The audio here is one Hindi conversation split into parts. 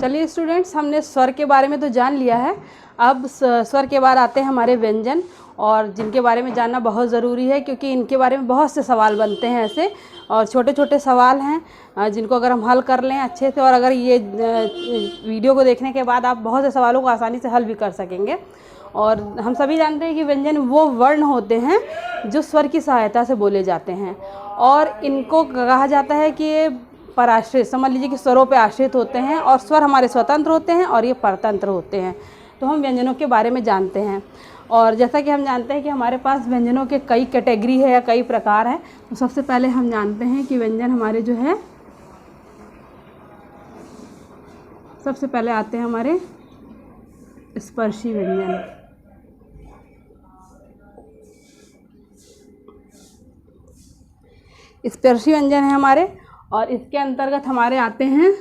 चलिए स्टूडेंट्स, हमने स्वर के बारे में तो जान लिया है। अब स्वर के बाद आते हैं हमारे व्यंजन, और जिनके बारे में जानना बहुत ज़रूरी है क्योंकि इनके बारे में बहुत से सवाल बनते हैं ऐसे, और छोटे छोटे सवाल हैं जिनको अगर हम हल कर लें अच्छे से, और अगर ये वीडियो को देखने के बाद आप बहुत से सवालों को आसानी से हल भी कर सकेंगे। और हम सभी जानते हैं कि व्यंजन वो वर्ण होते हैं जो स्वर की सहायता से बोले जाते हैं, और इनको कहा जाता है कि ये पराश्रित, समझ लीजिए कि स्वरों पे आश्रित होते हैं, और स्वर हमारे स्वतंत्र होते हैं और ये परतंत्र होते हैं। तो हम व्यंजनों के बारे में जानते हैं, और जैसा कि हम जानते हैं कि हमारे पास व्यंजनों के कई कैटेगरी है या कई प्रकार हैं। तो सबसे पहले हम जानते हैं कि व्यंजन हमारे जो है, सबसे पहले आते हैं हमारे स्पर्शी व्यंजन। स्पर्शी व्यंजन है हमारे, और इसके अंतर्गत हमारे आते हैं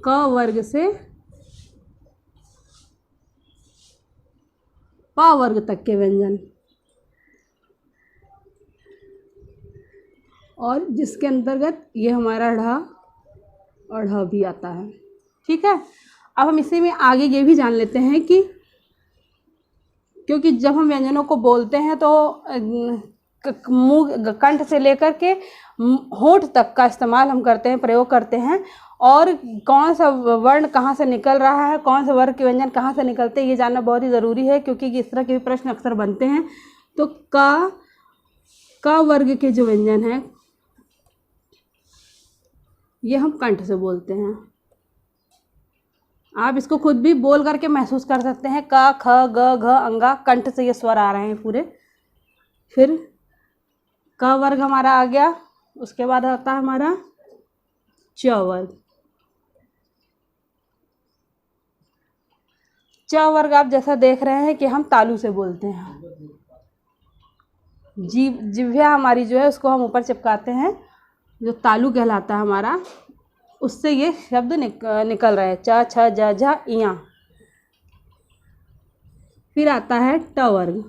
क वर्ग से प वर्ग तक के व्यंजन, और जिसके अंतर्गत ये हमारा ढ और ढ भी आता है। ठीक है, अब हम इसी में आगे ये भी जान लेते हैं कि क्योंकि जब हम व्यंजनों को बोलते हैं तो मुंह, कंठ से लेकर के होंठ तक का इस्तेमाल हम करते हैं, प्रयोग करते हैं, और कौन सा वर्ण कहाँ से निकल रहा है, कौन से वर्ग के व्यंजन कहाँ से निकलते हैं, ये जानना बहुत ही ज़रूरी है क्योंकि इस तरह के भी प्रश्न अक्सर बनते हैं। तो क वर्ग के जो व्यंजन हैं ये हम कंठ से बोलते हैं। आप इसको खुद भी बोल करके महसूस कर सकते हैं, क ख ग घ अंगा, कंठ से ये स्वर आ रहे हैं पूरे। फिर क वर्ग हमारा आ गया, उसके बाद आता है हमारा च वर्ग। च वर्ग आप जैसा देख रहे हैं कि हम तालू से बोलते हैं, जिह्वा हमारी जो है उसको हम ऊपर चिपकाते हैं, जो तालु कहलाता है हमारा, उससे ये शब्द निकल रहा है, च छ ज झ इया। फिर आता है ट वर्ग।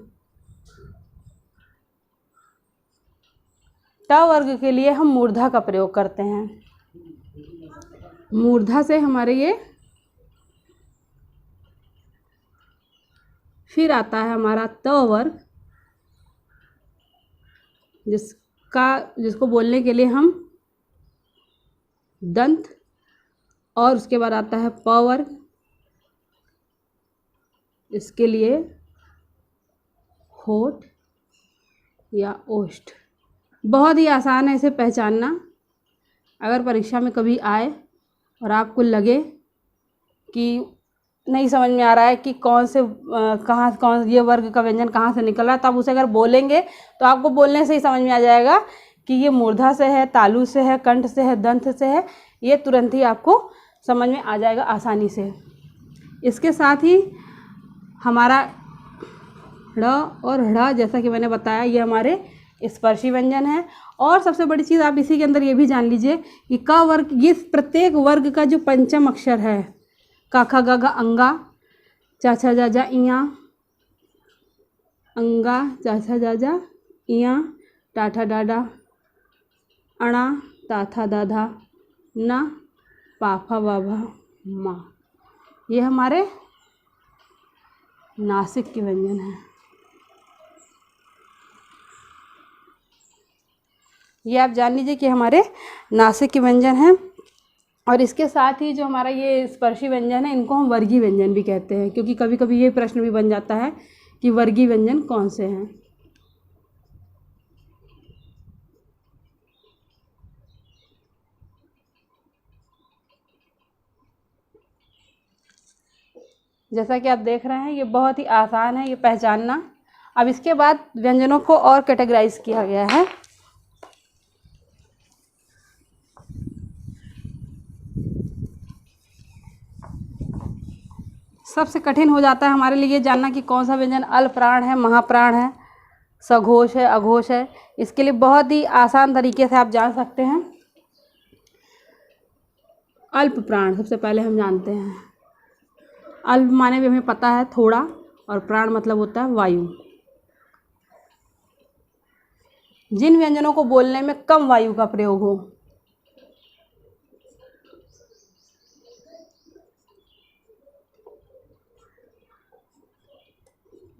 ट वर्ग के लिए हम मूर्धा का प्रयोग करते हैं, मूर्धा से हमारे ये। फिर आता है हमारा त वर्ग, जिसको बोलने के लिए हम दंत, और उसके बाद आता है प वर्ग, इसके लिए होठ या ओष्ठ। बहुत ही आसान है इसे पहचानना। अगर परीक्षा में कभी आए और आपको लगे कि नहीं समझ में आ रहा है कि कौन ये वर्ग का व्यंजन कहाँ से निकल रहा है, तब उसे अगर बोलेंगे तो आपको बोलने से ही समझ में आ जाएगा कि ये मूर्धा से है, तालु से है, कंठ से है, दंत से है। ये तुरंत ही आपको समझ में आ जाएगा आसानी से। इसके साथ ही हमारा ड़ और ढ़, जैसा कि मैंने बताया, ये हमारे स्पर्शी व्यंजन है। और सबसे बड़ी चीज़ आप इसी के अंदर ये भी जान लीजिए कि क वर्ग, ये प्रत्येक वर्ग का जो पंचम अक्षर है, क ख ग घ अंगा, च छ ज झ इया, अंगा, च छ ज झ इया, टा ठा डा डा, अणा, ता था दा धा, न, पा फा वा भा मा। ये हमारे नासिक के व्यंजन हैं। ये आप जान लीजिए कि हमारे नासिक के व्यंजन हैं। और इसके साथ ही जो हमारा ये स्पर्शी व्यंजन है, इनको हम वर्गीय व्यंजन भी कहते हैं, क्योंकि कभी कभी ये प्रश्न भी बन जाता है कि वर्गीय व्यंजन कौन से हैं। जैसा कि आप देख रहे हैं, ये बहुत ही आसान है ये पहचानना। अब इसके बाद व्यंजनों को और कैटेगराइज किया गया है। सबसे कठिन हो जाता है हमारे लिए जानना कि कौन सा व्यंजन अल्पप्राण है, महाप्राण है, सघोष है, अघोष है। इसके लिए बहुत ही आसान तरीके से आप जान सकते हैं। अल्प प्राण सबसे पहले हम जानते हैं। अल्प माने भी हमें पता है थोड़ा, और प्राण मतलब होता है वायु। जिन व्यंजनों को बोलने में कम वायु का प्रयोग हो,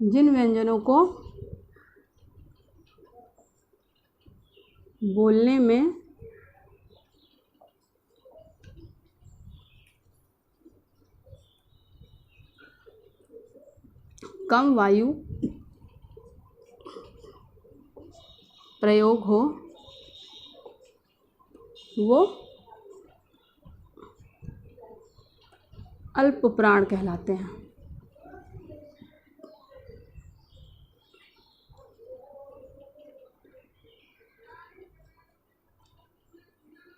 जिन व्यंजनों को बोलने में कम वायु प्रयोग हो वो अल्प प्राण कहलाते हैं।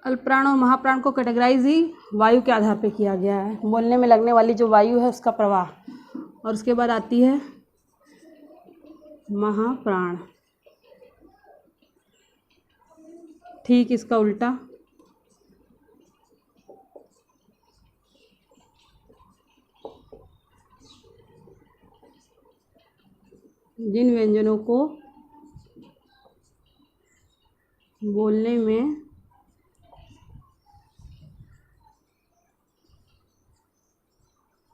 अल्प प्राण और महाप्राण को कैटेगराइज ही वायु के आधार पे किया गया है, बोलने में लगने वाली जो वायु है उसका प्रवाह। और उसके बाद आती है महाप्राण। ठीक इसका उल्टा, जिन व्यंजनों को बोलने में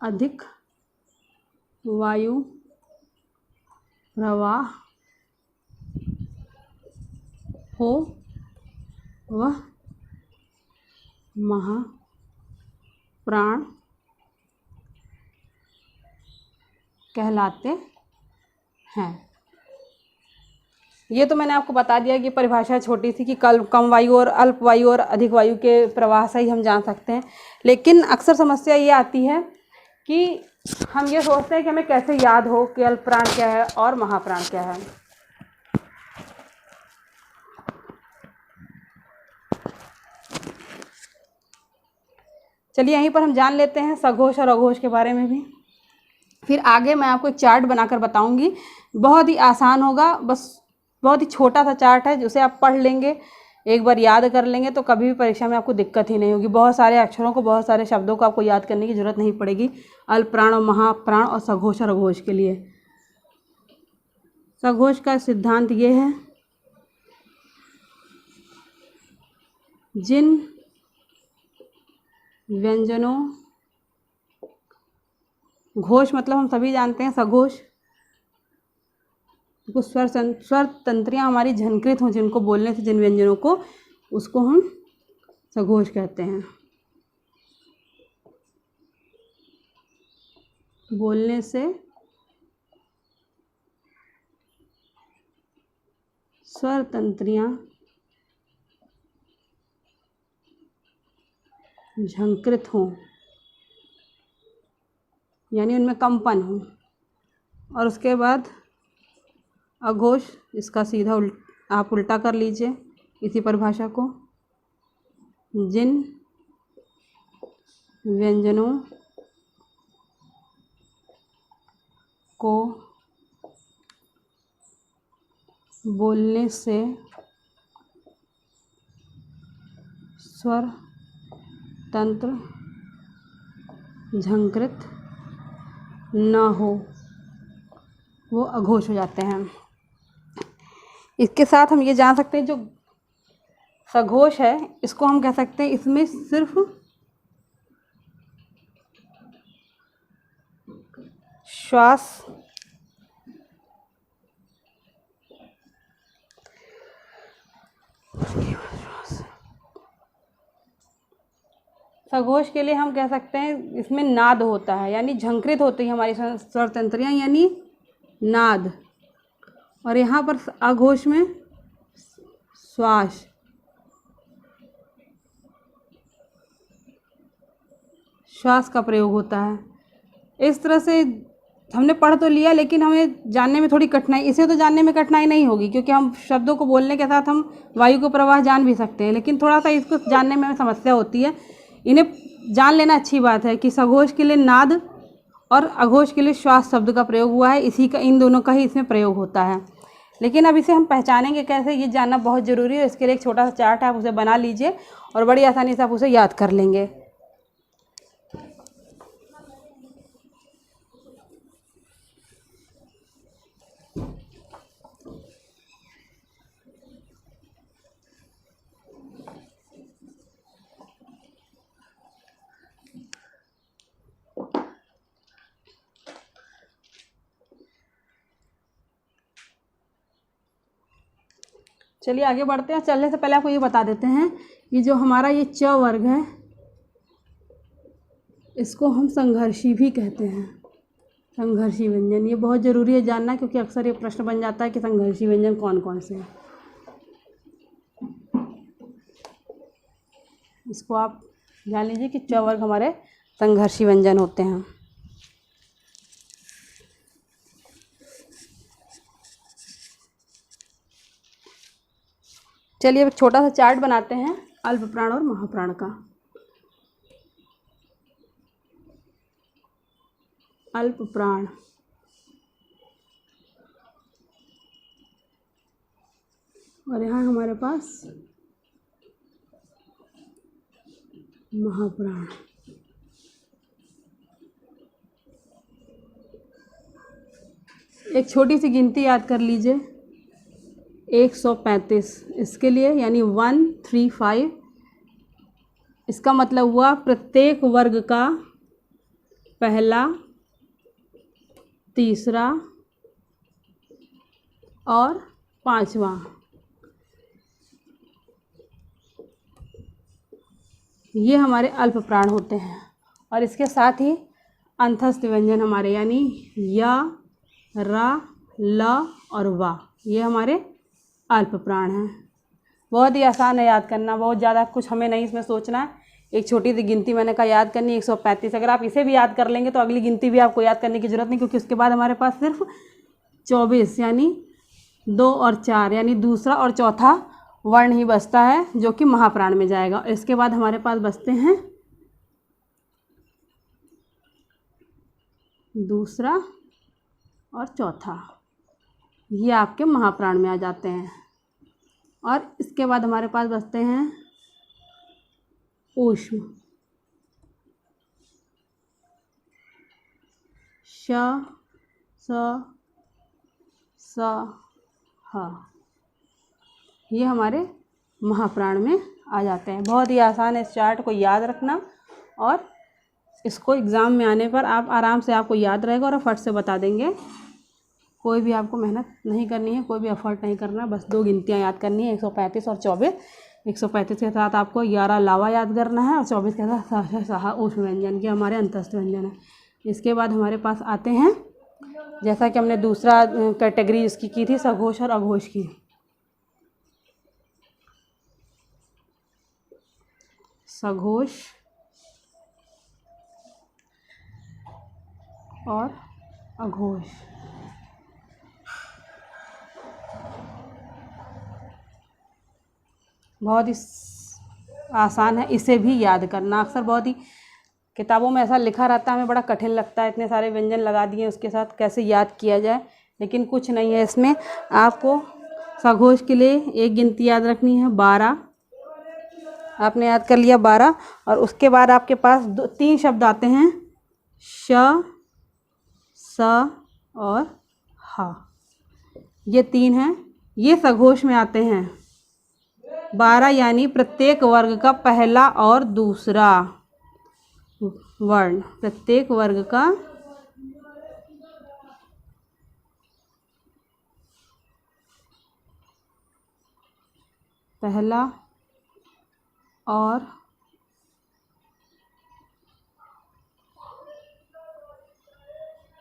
अधिक वायु प्रवाह हो वह महाप्राण कहलाते हैं। ये तो मैंने आपको बता दिया कि परिभाषा छोटी सी कि कम वायु और अल्प वायु और अधिक वायु के प्रवाह से ही हम जान सकते हैं। लेकिन अक्सर समस्या ये आती है कि हम ये सोचते हैं कि हमें कैसे याद हो कि अल्प प्राण क्या है और महाप्राण क्या है। चलिए यहीं पर हम जान लेते हैं सघोष और अघोष के बारे में भी। फिर आगे मैं आपको एक चार्ट बनाकर बताऊंगी, बहुत ही आसान होगा, बस बहुत ही छोटा सा चार्ट है, जिसे आप पढ़ लेंगे, एक बार याद कर लेंगे तो कभी भी परीक्षा में आपको दिक्कत ही नहीं होगी। बहुत सारे अक्षरों को, बहुत सारे शब्दों को आपको याद करने की जरूरत नहीं पड़ेगी अल्प प्राण और महाप्राण और सघोष और अघोष के लिए। सघोष का सिद्धांत ये है, जिन व्यंजनों, घोष मतलब हम सभी जानते हैं सघोष, स्वर तंत्रियाँ हमारी झंकृत हों जिनको बोलने से, जिन व्यंजनों को, उसको हम सघोष कहते हैं। बोलने से स्वर तंत्रियाँ झंकृत हों, यानी उनमें कंपन हो। और उसके बाद अघोष, इसका सीधा आप उल्टा कर लीजिए इसी परिभाषा को, जिन व्यंजनों को बोलने से स्वर तंत्र झंकृत न हो वो अघोष हो जाते हैं। इसके साथ हम ये जान सकते हैं जो सघोष है इसको हम कह सकते हैं इसमें सिर्फ श्वास सघोष के लिए हम कह सकते हैं इसमें नाद होता है, यानी झंकृत होती है हमारी स्वर तंत्रियाँ, यानी नाद। और यहाँ पर अघोष में श्वास, श्वास का प्रयोग होता है। इस तरह से हमने पढ़ तो लिया, लेकिन हमें जानने में थोड़ी कठिनाई, इसे तो जानने में कठिनाई नहीं होगी क्योंकि हम शब्दों को बोलने के साथ हम वायु का प्रवाह जान भी सकते हैं, लेकिन थोड़ा सा इसको जानने में समस्या होती है। इन्हें जान लेना अच्छी बात है कि सघोष के लिए नाद और अघोष के लिए श्वास शब्द का प्रयोग हुआ है, इसी का, इन दोनों का ही इसमें प्रयोग होता है। लेकिन अब इसे हम पहचानेंगे कैसे, ये जानना बहुत ज़रूरी है। इसके लिए एक छोटा सा चार्ट है, आप उसे बना लीजिए और बड़ी आसानी से आप उसे याद कर लेंगे। चलिए आगे बढ़ते हैं। चलने से पहले आपको ये बता देते हैं कि जो हमारा ये च वर्ग है इसको हम संघर्षी भी कहते हैं, संघर्षी व्यंजन। ये बहुत ज़रूरी है जानना, क्योंकि अक्सर ये प्रश्न बन जाता है कि संघर्षी व्यंजन कौन कौन से हैं। इसको आप जान लीजिए कि च वर्ग हमारे संघर्षी व्यंजन होते हैं। चलिए एक छोटा सा चार्ट बनाते हैं अल्प प्राण और महाप्राण का। अल्प प्राण, और यहाँ हमारे पास महाप्राण। एक छोटी सी गिनती याद कर लीजिए, 135 इसके लिए, यानी 135। इसका मतलब हुआ प्रत्येक वर्ग का पहला, तीसरा और पांचवा। ये हमारे अल्प प्राण होते हैं। और इसके साथ ही अंतस्थ व्यंजन हमारे, यानी या, रा, ल और वा, ये हमारे अल्प प्राण हैं। बहुत ही आसान है याद करना, बहुत ज़्यादा कुछ हमें नहीं इसमें सोचना है। एक छोटी सी गिनती मैंने कहा याद करनी, 135। अगर आप इसे भी याद कर लेंगे तो अगली गिनती भी आपको याद करने की ज़रूरत नहीं, क्योंकि उसके बाद हमारे पास सिर्फ 24 यानी 2 और 4 यानी दूसरा और चौथा वर्ण ही बचता है, जो कि महाप्राण में जाएगा। इसके बाद हमारे पास बचते हैं दूसरा और चौथा, ये आपके महाप्राण में आ जाते हैं। और इसके बाद हमारे पास बचते हैं ऊष्म, श, स, स, ह, ये हमारे महाप्राण में आ जाते हैं। बहुत ही आसान है इस चार्ट को याद रखना, और इसको एग्ज़ाम में आने पर आप आराम से, आपको याद रहेगा और फट से बता देंगे। कोई भी आपको मेहनत नहीं करनी है, कोई भी एफर्ट नहीं करना, बस 2 गिनतियाँ याद करनी है, 135 और 24। 135 के साथ आपको 11 लावा याद करना है, और 24 के साथ साहा ऊष्म व्यंजन, के हमारे अंतस्थ व्यंजन है। इसके बाद हमारे पास आते हैं, जैसा कि हमने दूसरा कैटेगरी इसकी की थी, सघोष और अघोष की। सघोष और अघोष, बहुत ही आसान है इसे भी याद करना। अक्सर बहुत ही किताबों में ऐसा लिखा रहता है, हमें बड़ा कठिन लगता है, इतने सारे व्यंजन लगा दिए उसके साथ कैसे याद किया जाए, लेकिन कुछ नहीं है इसमें। आपको सघोष के लिए एक गिनती याद रखनी है, 12। आपने याद कर लिया 12, और उसके बाद आपके पास 3 शब्द आते हैं, श, स और ह। ये 3 हैं, ये सघोष में आते हैं। 12 यानी प्रत्येक वर्ग का पहला और दूसरा वर्ण, प्रत्येक वर्ग का पहला और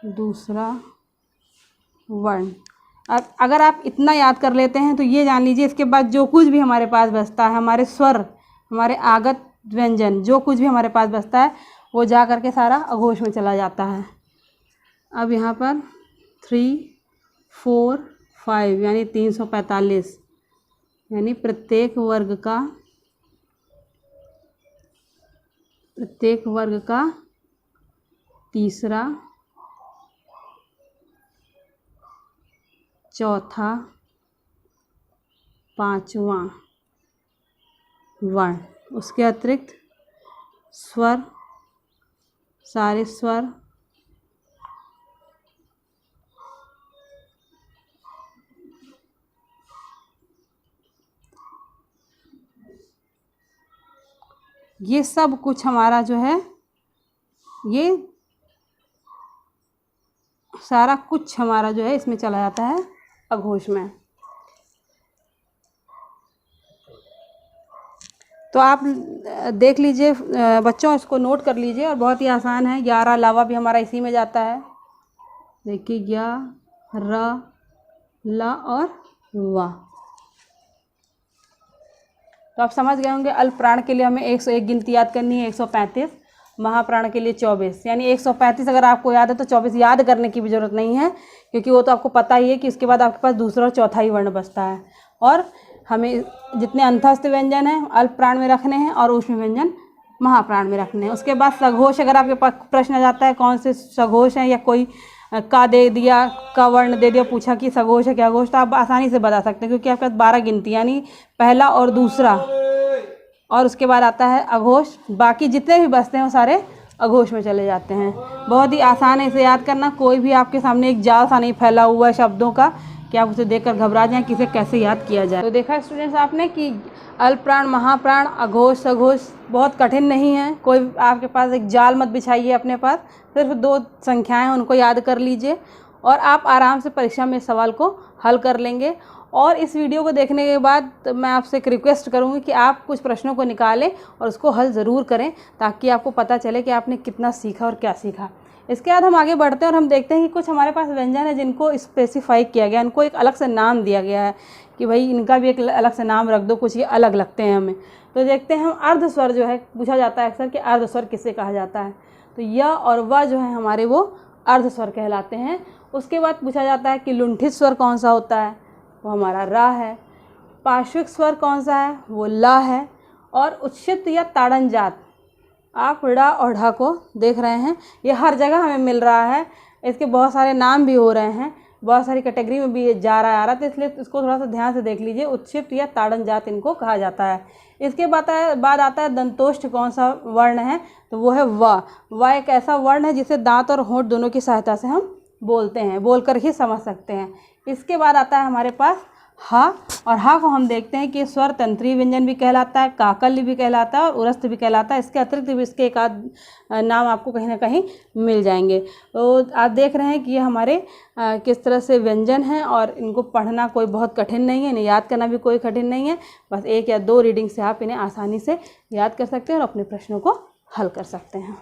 दूसरा वर्ण। अब अगर आप इतना याद कर लेते हैं तो ये जान लीजिए, इसके बाद जो कुछ भी हमारे पास बचता है, हमारे स्वर, हमारे आगत व्यंजन, जो कुछ भी हमारे पास बचता है, वो जा कर के सारा अघोष में चला जाता है। अब यहाँ पर 3, 4, 5 यानी 345, यानी प्रत्येक वर्ग का तीसरा, चौथा, पांचवा वर्ण। उसके अतिरिक्त स्वर, सारे स्वर, ये सब कुछ हमारा जो है, ये सारा कुछ हमारा जो है इसमें चला जाता है अघोष में। तो आप देख लीजिए बच्चों, इसको नोट कर लीजिए और बहुत ही आसान है। 11 लावा भी हमारा इसी में जाता है। देखिए 11 ला और वा। तो आप समझ गए होंगे अल्प प्राण के लिए हमें 101 गिनती याद करनी है, 135, महाप्राण के लिए 24, यानी 135 अगर आपको याद है तो 24 याद करने की भी ज़रूरत नहीं है, क्योंकि वो तो आपको पता ही है कि उसके बाद आपके पास दूसरा और चौथा ही वर्ण बचता है। और हमें जितने अंतस्थ व्यंजन हैं अल्प प्राण में रखने हैं और ऊष्म व्यंजन महाप्राण में रखने हैं। उसके बाद सघोष, अगर आपके पास प्रश्न आ जाता है कौन से सघोष हैं, या कोई का दे दिया, का वर्ण दे दिया, पूछा कि सघोष है क्या घोष, तो आप आसानी से बता सकते हैं, क्योंकि आपके पास 12 गिनती यानी पहला और दूसरा, और उसके बाद आता है अघोष। बाकी जितने भी बचते हैं वो सारे अघोष में चले जाते हैं। बहुत ही आसान है इसे याद करना। कोई भी आपके सामने एक जाल सा नहीं फैला हुआ है शब्दों का कि आप उसे देखकर घबरा जाएं कि इसे कैसे याद किया जाए। तो देखा स्टूडेंट्स आपने कि अल्प प्राण, महाप्राण, अघोष, सघोष बहुत कठिन नहीं है। कोई आपके पास एक जाल मत बिछाइए अपने पास, सिर्फ 2 संख्याएं हैं उनको याद कर लीजिए और आप आराम से परीक्षा में सवाल को हल कर लेंगे। और इस वीडियो को देखने के बाद मैं आपसे एक रिक्वेस्ट करूंगी कि आप कुछ प्रश्नों को निकालें और उसको हल ज़रूर करें, ताकि आपको पता चले कि आपने कितना सीखा और क्या सीखा। इसके बाद हम आगे बढ़ते हैं और हम देखते हैं कि कुछ हमारे पास व्यंजन है जिनको स्पेसिफाई किया गया, इनको एक अलग से नाम दिया गया है कि भाई इनका भी एक अलग से नाम रख दो, कुछ ये अलग लगते हैं हमें। तो देखते हैं हम अर्धस्वर जो है, पूछा जाता है अक्सर कि अर्धस्वर किसे कहा जाता है, तो य और व जो है हमारे वो अर्धस्वर कहलाते हैं। उसके बाद पूछा जाता है कि लुंठित स्वर कौन सा होता है, वो हमारा रा है। पार्श्विक स्वर कौन सा है, वो ला है। और उच्छित या ताड़न जात, आप ड़ा और ढा को देख रहे हैं, ये हर जगह हमें मिल रहा है। इसके बहुत सारे नाम भी हो रहे हैं, बहुत सारी कैटेगरी में भी ये जा रहा है आ रहा है, तो इसलिए इसको थोड़ा सा ध्यान से देख लीजिए। उच्छित या ताड़न जात इनको कहा जाता है। इसके बाद आता है दंतोष्ठ कौन सा वर्ण है, तो वो है व। व एक ऐसा वर्ण है जिसे दांत और होंठ दोनों की सहायता से हम बोलते हैं, बोलकर ही समझ सकते हैं। इसके बाद आता है हमारे पास हा, और हा को हम देखते हैं कि स्वर तंत्री व्यंजन भी कहलाता है, काकल्य भी कहलाता है और उरस्थ भी कहलाता है। इसके अतिरिक्त भी इसके एक आध नाम आपको कहीं ना कहीं मिल जाएंगे। तो आप देख रहे हैं कि ये हमारे किस तरह से व्यंजन हैं और इनको पढ़ना कोई बहुत कठिन नहीं है, इन्हें याद करना भी कोई कठिन नहीं है। बस 1 या 2 रीडिंग से आप इन्हें आसानी से याद कर सकते हैं और अपने प्रश्नों को हल कर सकते हैं।